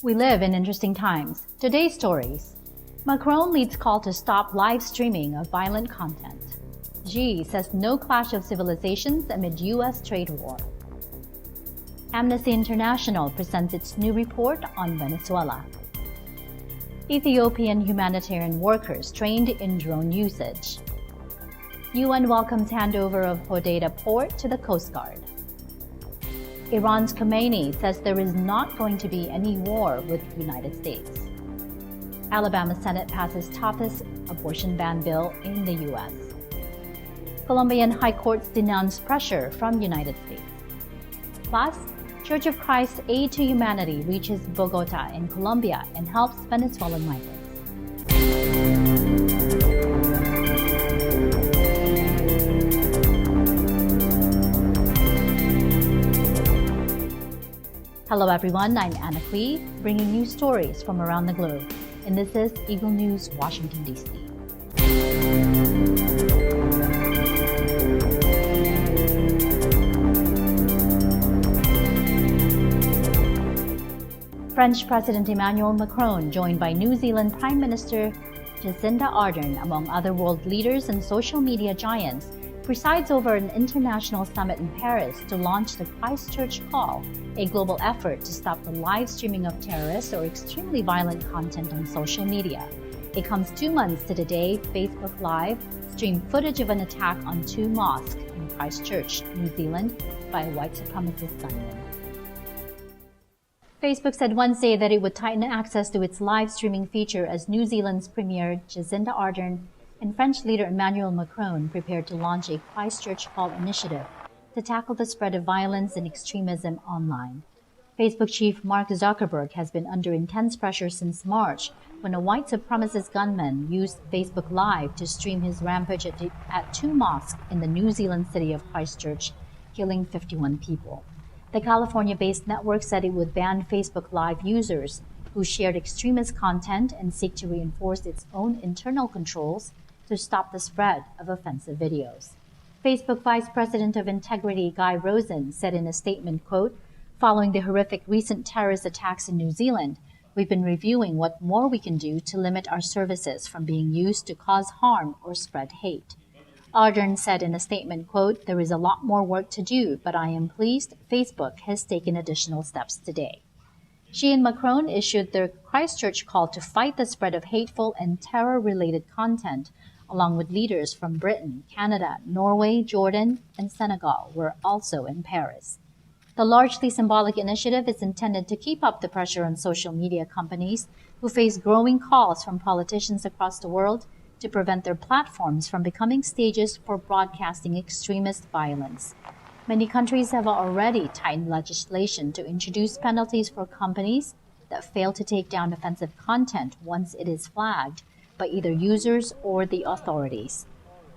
We live in interesting times. Today's stories. Macron leads call to stop live streaming of violent content. Xi says no clash of civilizations amid U.S. trade war. Amnesty International presents its new report on Venezuela. Ethiopian humanitarian workers trained in drone usage. UN welcomes handover of Hodeidah port to the Coast Guard. Iran's Khomeini says there is not going to be any war with the United States. Alabama Senate passes toughest abortion ban bill in the U.S. Colombian high courts denounce pressure from United States. Plus, Church of Christ's aid to humanity reaches Bogota in Colombia and helps Venezuelan migrants. Hello everyone, I'm Anna Clee, bringing you stories from around the globe. And this is Eagle News, Washington, D.C. French President Emmanuel Macron, joined by New Zealand Prime Minister Jacinda Ardern, among other world leaders and social media giants, presides over an international summit in Paris to launch the Christchurch Call, a global effort to stop the live streaming of terrorist or extremely violent content on social media. It comes 2 months to the day Facebook Live streamed footage of an attack on 2 mosques in Christchurch, New Zealand, by a white supremacist gunman. Facebook said Wednesday that it would tighten access to its live streaming feature as New Zealand's Premier Jacinda Ardern and French leader Emmanuel Macron prepared to launch a Christchurch Call initiative to tackle the spread of violence and extremism online. Facebook chief Mark Zuckerberg has been under intense pressure since March when a white supremacist gunman used Facebook Live to stream his rampage at 2 mosques in the New Zealand city of Christchurch, killing 51 people. The California-based network said it would ban Facebook Live users who shared extremist content and seek to reinforce its own internal controls to stop the spread of offensive videos. Facebook Vice President of Integrity Guy Rosen said in a statement, quote, "Following the horrific recent terrorist attacks in New Zealand, we've been reviewing what more we can do to limit our services from being used to cause harm or spread hate." Ardern said in a statement, quote, "There is a lot more work to do, but I am pleased Facebook has taken additional steps today." Xi and Macron issued their Christchurch Call to fight the spread of hateful and terror-related content, along with leaders from Britain, Canada, Norway, Jordan, and Senegal were also in Paris. The largely symbolic initiative is intended to keep up the pressure on social media companies who face growing calls from politicians across the world to prevent their platforms from becoming stages for broadcasting extremist violence. Many countries have already tightened legislation to introduce penalties for companies that fail to take down offensive content once it is flagged by either users or the authorities.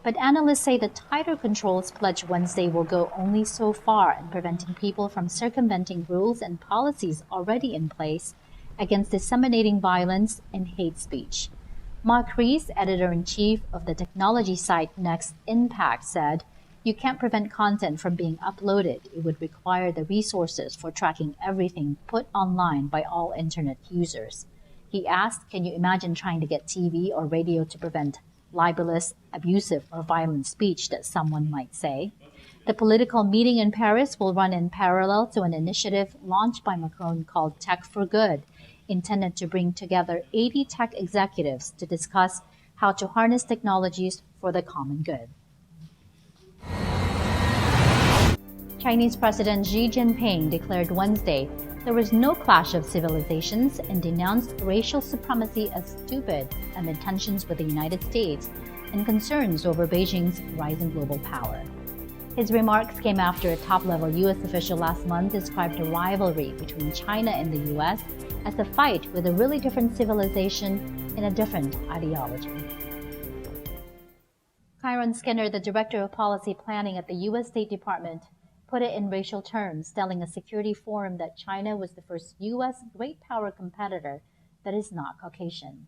But analysts say the tighter controls pledged Wednesday will go only so far in preventing people from circumventing rules and policies already in place against disseminating violence and hate speech. Mark Rees, editor-in-chief of the technology site Next Impact, said, "You can't prevent content from being uploaded. It would require the resources for tracking everything put online by all internet users." He asked, "Can you imagine trying to get TV or radio to prevent libelous, abusive, or violent speech that someone might say?" The political meeting in Paris will run in parallel to an initiative launched by Macron called Tech for Good, intended to bring together 80 tech executives to discuss how to harness technologies for the common good. Chinese President Xi Jinping declared Wednesday there was no clash of civilizations and denounced racial supremacy as stupid amid tensions with the United States and concerns over Beijing's rising global power. His remarks came after a top-level U.S. official last month described a rivalry between China and the U.S. as a fight with a really different civilization and a different ideology. Kyron Skinner, the Director of Policy Planning at the U.S. State Department, put it in racial terms, telling a security forum that China was the first U.S. great power competitor that is not Caucasian.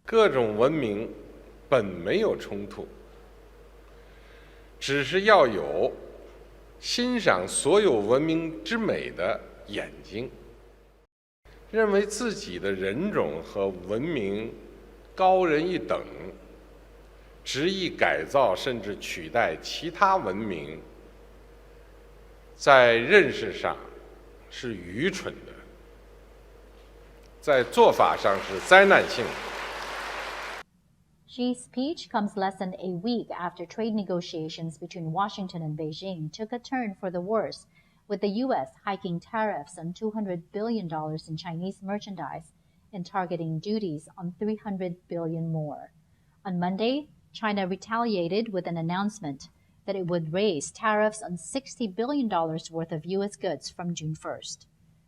各种文明本没有冲突，只是要有欣赏所有文明之美的眼睛。认为自己的人种和文明高人一等，执意改造甚至取代其他文明，在认识上是愚蠢的，在做法上是灾难性的。Xi's speech comes less than a week after trade negotiations between Washington and Beijing took a turn for the worse, with the U.S. hiking tariffs on $200 billion in Chinese merchandise and targeting duties on $300 billion more. On Monday, China retaliated with an announcement that it would raise tariffs on $60 billion worth of U.S. goods from June 1st.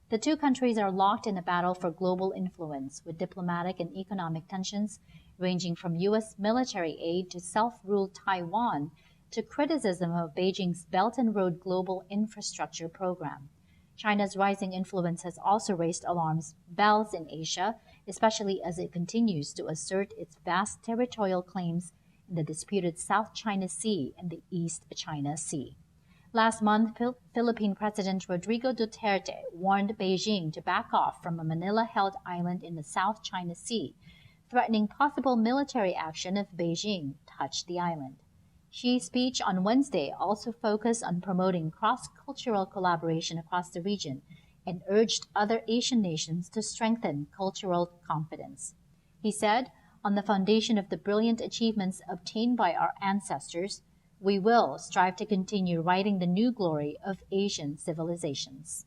The two countries are locked in a battle for global influence, with diplomatic and economic tensions ranging from U.S. military aid to self-ruled Taiwan to criticism of Beijing's Belt and Road global infrastructure program. China's rising influence has also raised alarm bells in Asia, especially as it continues to assert its vast territorial claims in the disputed South China Sea and the East China Sea. Last month, Philippine President Rodrigo Duterte warned Beijing to back off from a Manila-held island in the South China Sea, threatening possible military action if Beijing touched the island. Xi's speech on Wednesday also focused on promoting cross-cultural collaboration across the region and urged other Asian nations to strengthen cultural confidence. He said, "On the foundation of the brilliant achievements obtained by our ancestors, we will strive to continue writing the new glory of Asian civilizations."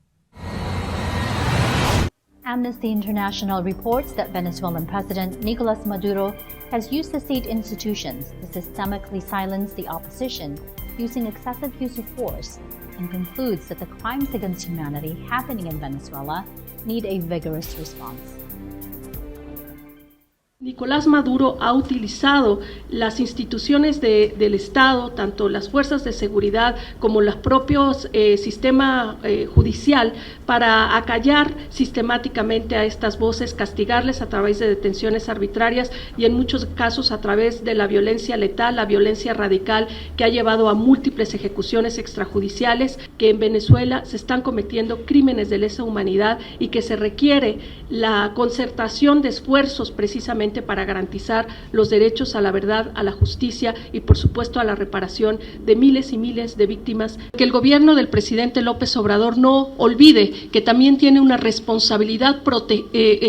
Amnesty International reports that Venezuelan President Nicolas Maduro has used the state institutions to systemically silence the opposition using excessive use of force, and concludes that the crimes against humanity happening in Venezuela need a vigorous response. Nicolás Maduro ha utilizado las instituciones del Estado, tanto las fuerzas de seguridad como los propios sistema judicial, para acallar sistemáticamente a estas voces, castigarles a través de detenciones arbitrarias y en muchos casos a través de la violencia letal, la violencia radical que ha llevado a múltiples ejecuciones extrajudiciales, que en Venezuela se están cometiendo crímenes de lesa humanidad y que se requiere la concertación de esfuerzos precisamente para garantizar los derechos a la verdad, a la justicia y por supuesto a la reparación de miles y miles de víctimas. Que el gobierno del presidente López Obrador no olvide que también tiene una responsabilidad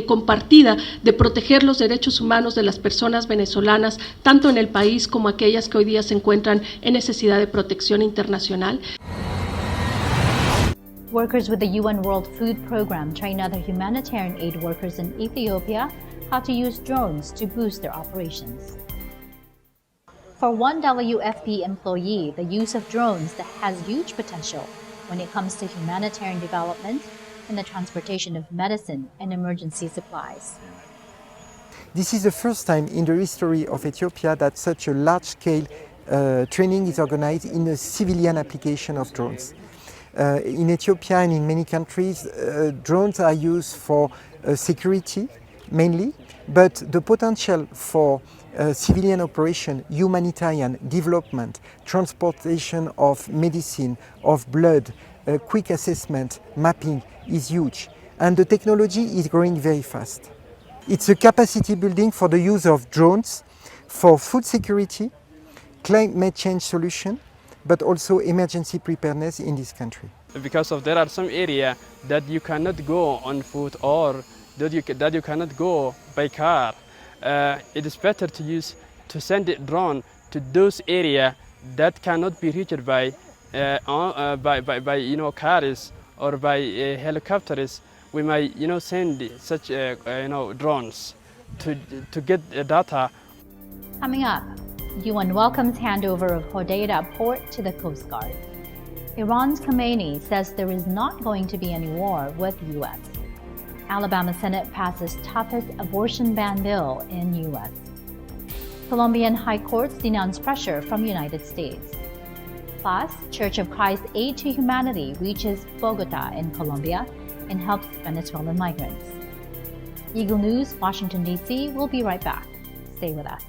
compartida de proteger los derechos humanos de las personas venezolanas, tanto en el país como aquellas que hoy día se encuentran en necesidad de protección internacional. Workers with the UN World Food Program train other humanitarian aid workers in Ethiopia how to use drones to boost their operations. For one WFP employee, the use of drones has huge potential when it comes to humanitarian development and the transportation of medicine and emergency supplies. This is the first time in the history of Ethiopia that such a large-scale training is organized in a civilian application of drones. In Ethiopia and in many countries, drones are used for security mainly, but the potential for civilian operation, humanitarian development, transportation of medicine, of blood, quick assessment, mapping is huge. And the technology is growing very fast. It's a capacity building for the use of drones for food security, climate change solution, but also emergency preparedness in this country. Because of there are some areas that you cannot go on foot or that you cannot go by car. It is better to send a drone to those areas that cannot be reached by cars or by helicopters. We might send such drones to get data. Coming up, UN welcomes handover of Hodeida port to the Coast Guard. Iran's Khamenei says there is not going to be any war with the U.S. Alabama Senate passes toughest abortion ban bill in U.S. Colombian high courts denounce pressure from United States. Plus, Church of Christ Aid to Humanity reaches Bogota in Colombia and helps Venezuelan migrants. Eagle News, Washington, D.C. will be right back. Stay with us.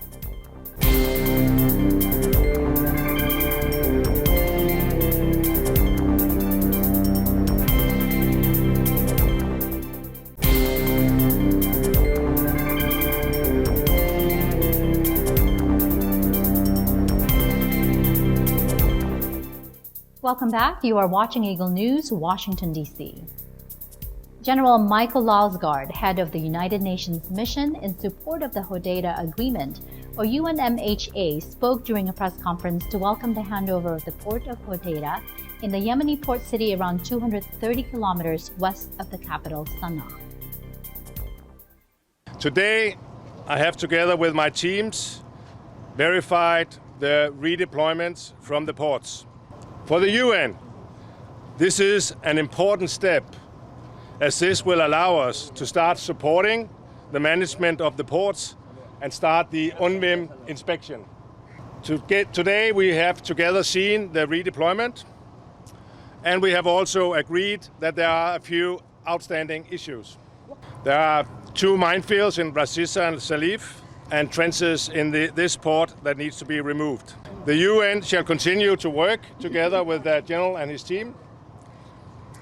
Welcome back. You are watching Eagle News, Washington, D.C. General Michael Lalsgaard, head of the United Nations mission in support of the Hodeidah Agreement, or UNMHA, spoke during a press conference to welcome the handover of the port of Hodeidah in the Yemeni port city around 230 kilometers west of the capital, Sana'a. Today, I have, together with my teams, verified the redeployments from the ports. For the UN, this is an important step, as this will allow us to start supporting the management of the ports and start the UNMIM inspection. Today we have together seen the redeployment, and we have also agreed that there are a few outstanding issues. There are 2 minefields in Rasisa and Salif and trenches in this port that needs to be removed. The UN shall continue to work together with the General and his team,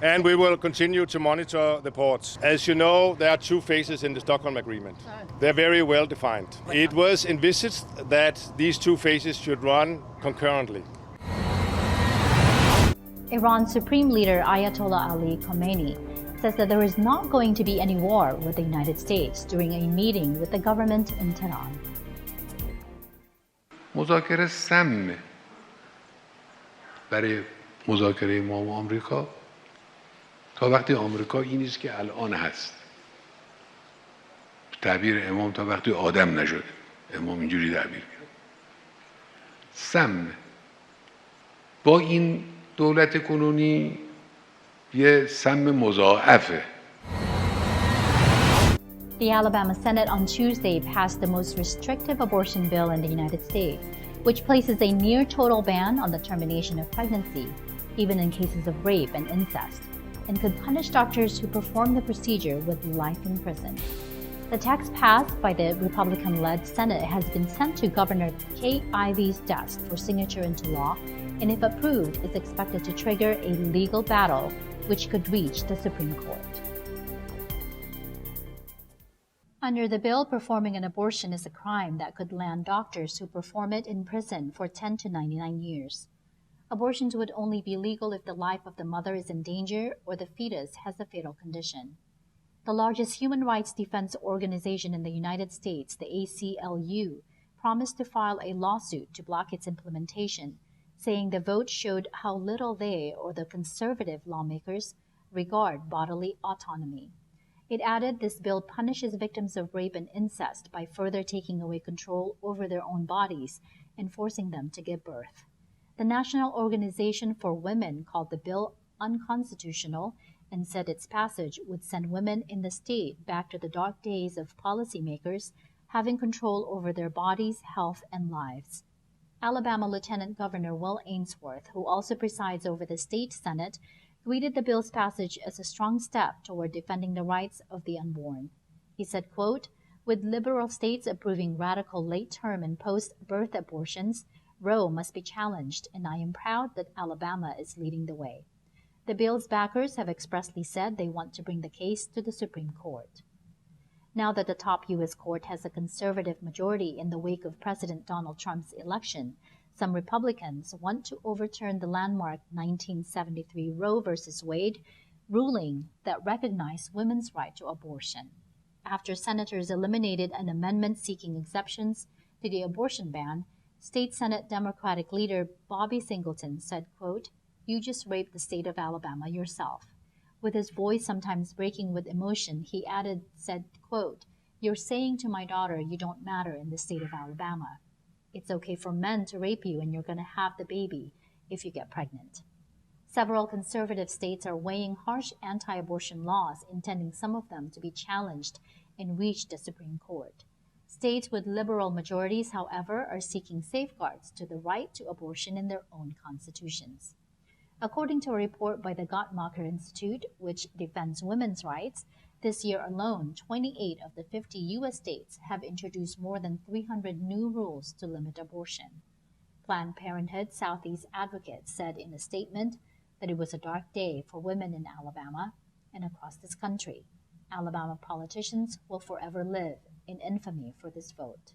and we will continue to monitor the ports. As you know, there are 2 phases in the Stockholm Agreement. They're very well defined. It was envisaged that these 2 phases should run concurrently. Iran's Supreme Leader Ayatollah Ali Khamenei says that there is not going to be any war with the United States during a meeting with the government in Tehran. مذاکره سمه برای مذاکره ما و آمریکا تا وقتی آمریکا این نیست که الان هست. تعبیر امام تا وقتی آدم نشده. امام اینجوری تعبیر کرد. سمه. با این دولت کنونی یه سم مضاعفه. The Alabama Senate on Tuesday passed the most restrictive abortion bill in the United States, which places a near-total ban on the termination of pregnancy, even in cases of rape and incest, and could punish doctors who perform the procedure with life in prison. The text passed by the Republican-led Senate has been sent to Governor Kay Ivey's desk for signature into law, and if approved, is expected to trigger a legal battle which could reach the Supreme Court. Under the bill, performing an abortion is a crime that could land doctors who perform it in prison for 10 to 99 years. Abortions would only be legal if the life of the mother is in danger or the fetus has a fatal condition. The largest human rights defense organization in the United States, the ACLU, promised to file a lawsuit to block its implementation, saying the vote showed how little they or the conservative lawmakers regard bodily autonomy. It added this bill punishes victims of rape and incest by further taking away control over their own bodies and forcing them to give birth. The National Organization for Women called the bill unconstitutional and said its passage would send women in the state back to the dark days of policymakers having control over their bodies, health, and lives. Alabama Lieutenant Governor Will Ainsworth, who also presides over the state Senate, greeted the bill's passage as a strong step toward defending the rights of the unborn. He said, quote, "With liberal states approving radical late-term and post-birth abortions, Roe must be challenged, and I am proud that Alabama is leading the way." The bill's backers have expressly said they want to bring the case to the Supreme Court. Now that the top U.S. court has a conservative majority in the wake of President Donald Trump's election, some Republicans want to overturn the landmark 1973 Roe v. Wade ruling that recognized women's right to abortion. After senators eliminated an amendment seeking exceptions to the abortion ban, State Senate Democratic leader Bobby Singleton said, quote, "You just raped the state of Alabama yourself." With his voice sometimes breaking with emotion, he said, quote, "You're saying to my daughter you don't matter in the state of Alabama. It's okay for men to rape you and you're going to have the baby if you get pregnant." Several conservative states are weighing harsh anti-abortion laws, intending some of them to be challenged and reach the Supreme Court. States with liberal majorities, however, are seeking safeguards to the right to abortion in their own constitutions. According to a report by the Guttmacher Institute, which defends women's rights, this year alone, 28 of the 50 U.S. states have introduced more than 300 new rules to limit abortion. Planned Parenthood Southeast advocates said in a statement that it was a dark day for women in Alabama and across this country. Alabama politicians will forever live in infamy for this vote.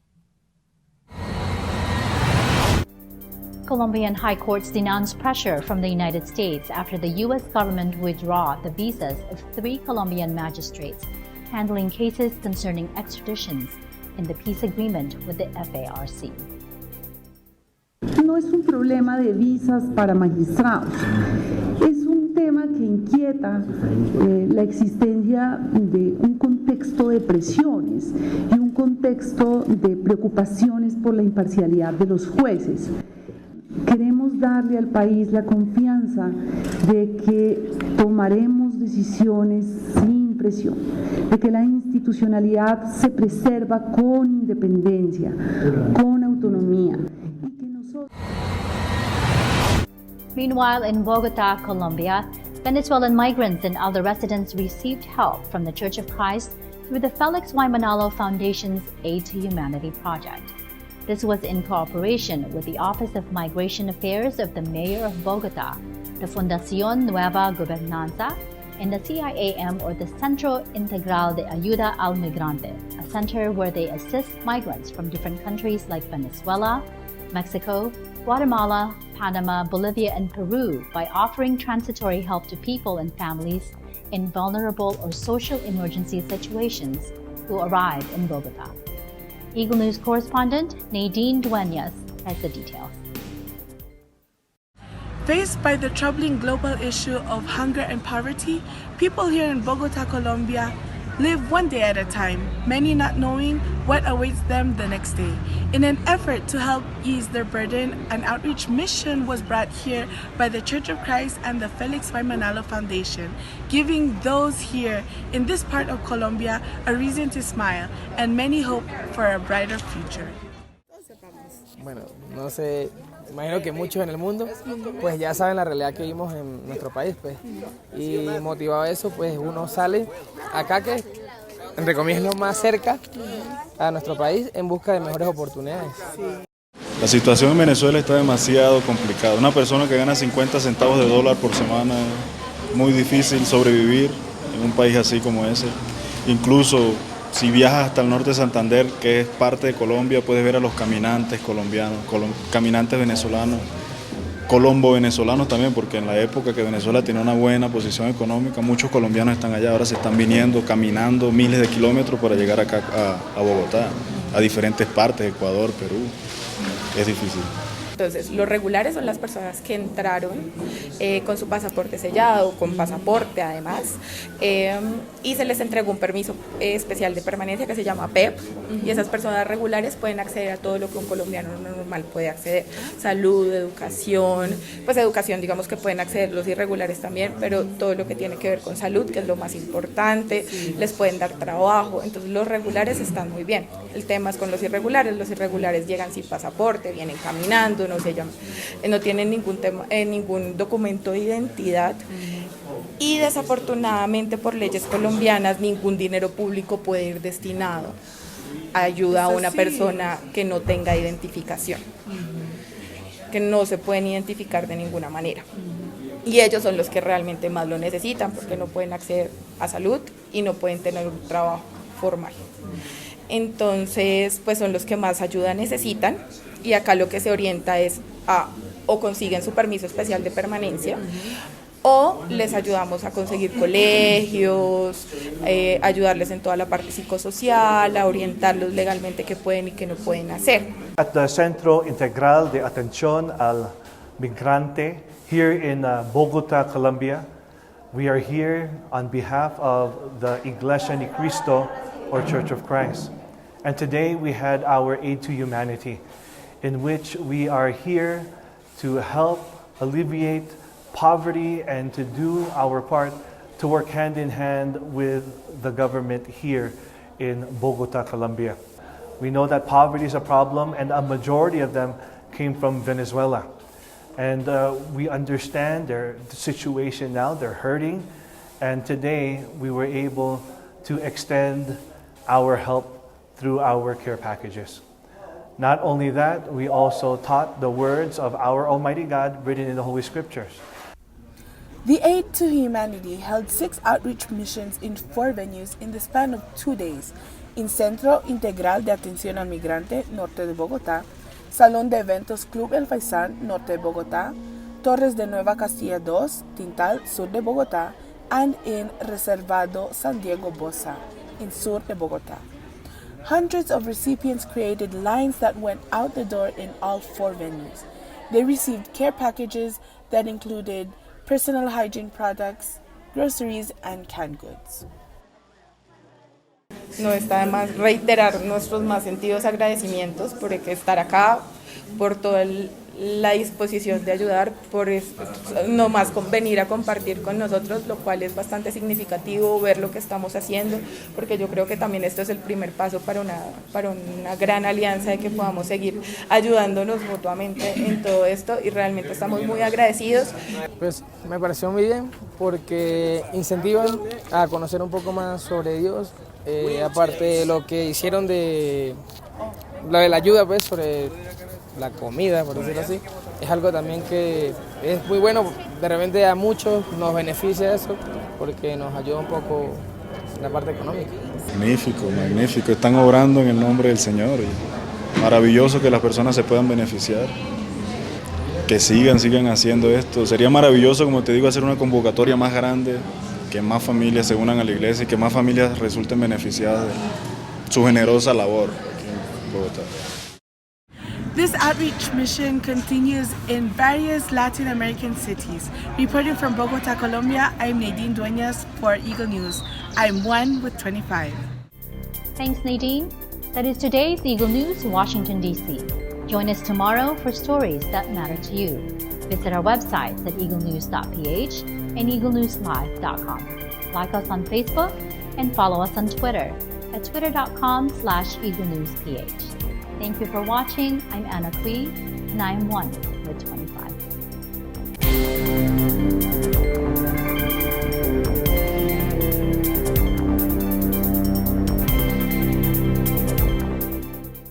Colombian high courts denounced pressure from the United States after the U.S. government withdrew the visas of 3 Colombian magistrates handling cases concerning extraditions in the peace agreement with the FARC. No es un problema de visas para magistrados, es un tema que inquieta la existencia de un contexto de presiones y un contexto de preocupaciones por la imparcialidad de los jueces. Queremos darle al país la confianza de que tomaremos decisiones sin presión, de que la institucionalidad se preserva con independencia, con autonomía. Meanwhile, in Bogota, Colombia, Venezuelan migrants and other residents received help from the Church of Christ through the Felix Y. Manalo Foundation's Aid to Humanity project. This was in cooperation with the Office of Migration Affairs of the Mayor of Bogota, the Fundación Nueva Gobernanza, and the CIAM, or the Centro Integral de Ayuda al Migrante, a center where they assist migrants from different countries like Venezuela, Mexico, Guatemala, Panama, Bolivia, and Peru by offering transitory help to people and families in vulnerable or social emergency situations who arrive in Bogota. Eagle News correspondent Nadine Duenas has the details. Faced by the troubling global issue of hunger and poverty, people here in Bogota, Colombia live one day at a time, many not knowing what awaits them the next day. In an effort to help ease their burden, an outreach mission was brought here by the Church of Christ and the Felix Y. Manalo Foundation, giving those here in this part of Colombia a reason to smile and many hope for a brighter future. Bueno, no sé, imagino que muchos en el mundo pues ya saben la realidad que vivimos en nuestro país, pues, y motivado a eso pues uno sale acá, que entre comillas lo más cerca a nuestro país, en busca de mejores oportunidades. La situación en Venezuela está demasiado complicada. Una persona que gana 50 centavos de dólar por semana, es muy difícil sobrevivir en un país así como ese. Incluso si viajas hasta el norte de Santander, que es parte de Colombia, puedes ver a los caminantes colombianos, caminantes venezolanos, colombo-venezolanos también, porque en la época que Venezuela tenía una buena posición económica, muchos colombianos están allá, ahora se están viniendo, caminando miles de kilómetros para llegar acá a Bogotá, a diferentes partes, Ecuador, Perú. Es difícil. Entonces, los regulares son las personas que entraron con su pasaporte sellado, con pasaporte además, y se les entregó un permiso especial de permanencia que se llama PEP, y esas personas regulares pueden acceder a todo lo que un colombiano normal puede acceder: salud, educación, pues educación digamos que pueden acceder los irregulares también, pero todo lo que tiene que ver con salud, que es lo más importante, les pueden dar trabajo. Entonces los regulares están muy bien. El tema es con los irregulares llegan sin pasaporte, vienen caminando, no tienen ningún documento de identidad, y desafortunadamente por leyes colombianas ningún dinero público puede ir destinado a ayuda a una persona que no tenga identificación, que no se pueden identificar de ninguna manera. Y ellos son los que realmente más lo necesitan, porque no pueden acceder a salud y no pueden tener un trabajo formal. Entonces, pues son los que más ayuda necesitan, y acá lo que se orienta es a o consiguen su permiso especial de permanencia, o les ayudamos a conseguir colegios, ayudarles en toda la parte psicosocial, a orientarlos legalmente qué pueden y qué no pueden hacer. At the Centro Integral de Atención al Migrante here in Bogota, Colombia, we are here on behalf of the Iglesia ni Cristo, or Church of Christ. And today we had our Aid to Humanity, in which we are here to help alleviate poverty and to do our part to work hand in hand with the government here in Bogota, Colombia. We know that poverty is a problem, and a majority of them came from Venezuela. And we understand their situation now, they're hurting, and today we were able to extend our help through our care packages. Not only that, we also taught the words of our Almighty God written in the Holy Scriptures. The Aid to Humanity held 6 outreach missions in 4 venues in the span of 2 days: in Centro Integral de Atención al Migrante, norte de Bogotá; Salón de Eventos Club El Faisán, norte de Bogotá, Torres de Nueva Castilla 2, Int'l, sur de Bogotá, and in Reservado San Diego Bosa, in sur de Bogotá. Hundreds of recipients created lines that went out the door in all 4 venues. They received care packages that included personal hygiene products, groceries, and canned goods. No está de más reiterar nuestros más sentidos agradecimientos por estar acá, por toda la disposición de ayudar, por no más venir a compartir con nosotros, lo cual es bastante significativo ver lo que estamos haciendo, porque yo creo que también esto es el primer paso para una gran alianza de que podamos seguir ayudándonos mutuamente en todo esto y realmente estamos muy agradecidos. Pues me pareció muy bien porque incentivan a conocer un poco más sobre Dios. Aparte de lo que hicieron de la ayuda pues sobre la comida, por decirlo así, es algo también que es muy bueno, de repente a muchos nos beneficia eso porque nos ayuda un poco en la parte económica. Magnífico, magnífico, están obrando en el nombre del Señor y maravilloso que las personas se puedan beneficiar, que sigan haciendo esto. Sería maravilloso, como te digo, hacer una convocatoria más grande, que más familias se unan a la iglesia y que más familias resulten beneficiadas de su generosa labor aquí en Bogotá. This outreach mission continues in various Latin American cities. Reporting from Bogotá, Colombia, I'm Nadine Dueñas for Eagle News. I'm 1 with 25. Thanks, Nadine. That is today's Eagle News, Washington, D.C. Join us tomorrow for stories that matter to you. Visit our websites at Eaglenews.PH and Eaglenewslive.com. Like us on Facebook and follow us on Twitter at twitter.com/EagleNewsPH. Thank you for watching. I'm Anna Kui, and I am 1 with 25.